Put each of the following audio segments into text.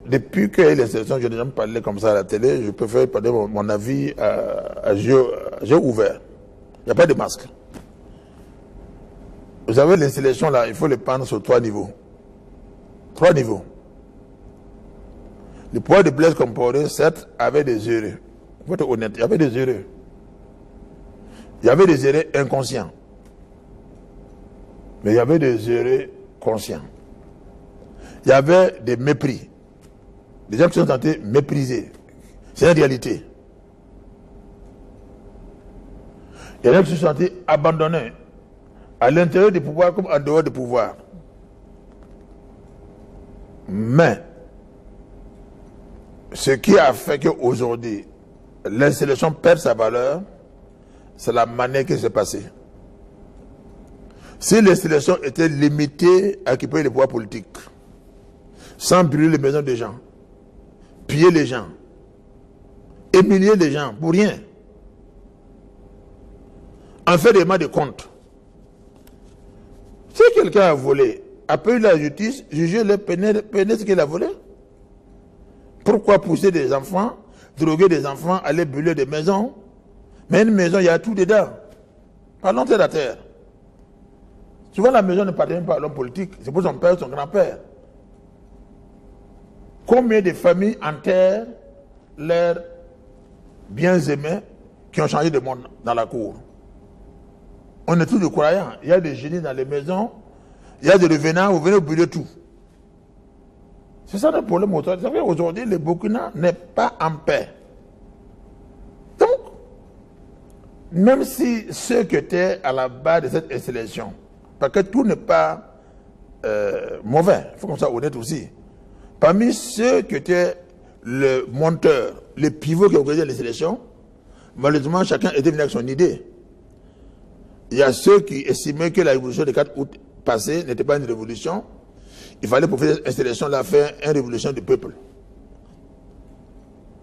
Depuis que les élections, je n'ai jamais parlé comme ça à la télé, je préfère parler mon avis à yeux ouverts. Il n'y a pas de masque. Vous savez, les sélections là, il faut les prendre sur 3 niveaux. 3 niveaux. Le pouvoir de Blaise Compaoré, certes, avait des erreurs. Il faut être honnête, il y avait des erreurs. Il y avait des erreurs inconscients. Mais il y avait des erreurs conscients. Il y avait des mépris. Des gens qui sont tentés de mépriser. C'est la réalité. Il y en a qui se sont sentis abandonnés à l'intérieur du pouvoir comme en dehors du pouvoir. Mais ce qui a fait qu'aujourd'hui, l'insélection perd sa valeur, c'est la manière qui s'est passée. Si l'insélection était limitée à occuper les pouvoirs politiques, sans brûler les maisons des gens, piller les gens, humilier les gens pour rien, en fait des règlements de compte. Si quelqu'un a volé, appelle la justice, juger-le, peiner ce qu'il a volé. Pourquoi pousser des enfants, droguer des enfants, aller brûler des maisons? Mais une maison, il y a tout dedans. Parlons terre à terre. Souvent, la maison ne appartient pas à l'homme politique, c'est pour son père, son grand-père. Combien de familles enterrent leurs bien-aimés qui ont changé de monde dans la cour? On est tous des croyants. Il y a des génies dans les maisons, il y a des revenants, vous venez brûler tout. C'est ça le problème aujourd'hui. Aujourd'hui, le Burkina n'est pas en paix. Donc, même si ceux qui étaient à la base de cette sélection, parce que tout n'est pas mauvais, il faut qu'on soit honnête aussi. Parmi ceux qui étaient le monteur, le pivot qui organisait les sélections, malheureusement, chacun était venu avec son idée. Il y a ceux qui estimaient que la révolution du 4 août passée n'était pas une révolution. Il fallait pour faire cette sélection-là faire une révolution du peuple.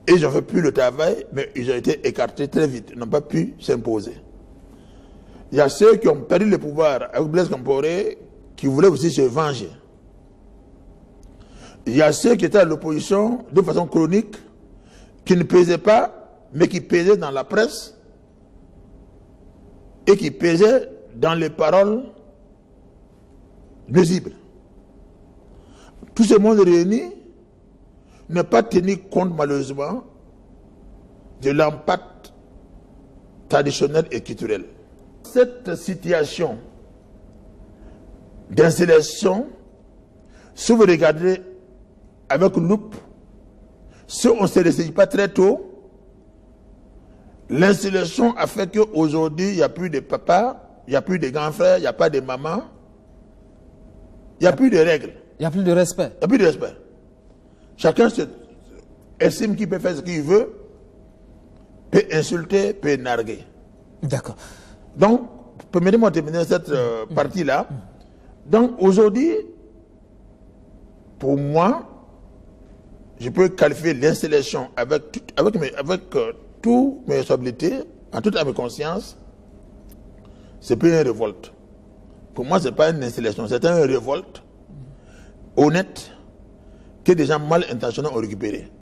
Et ils n'ont fait plus le travail, mais ils ont été écartés très vite. Ils n'ont pas pu s'imposer. Il y a ceux qui ont perdu le pouvoir avec Blaise Compaoré, qui voulaient aussi se venger. Il y a ceux qui étaient à l'opposition de façon chronique, qui ne pesaient pas, mais qui pesaient dans la presse et qui pesaient dans les paroles nuisibles. Tout ce monde réuni n'a pas tenu compte malheureusement de l'impact traditionnel et culturel. Cette situation d'insélection, si vous regardez avec loupe, si on ne se ressaisit pas très tôt, l'insélection a fait qu'aujourd'hui, il n'y a plus de papa, il n'y a plus de grands frères, il n'y a pas de maman, il n'y a plus de règles. Il n'y a plus de respect. Il n'y a plus de respect. Chacun estime qu'il peut faire ce qu'il veut, peut insulter, peut narguer. D'accord. Donc, permettez-moi de terminer cette partie-là. Donc, aujourd'hui, pour moi, je peux qualifier l'insélection avec toutes mes responsabilités, en toute ma conscience, c'est plus une révolte. Pour moi, ce n'est pas une installation, c'est une révolte honnête que des gens mal intentionnés ont récupéré.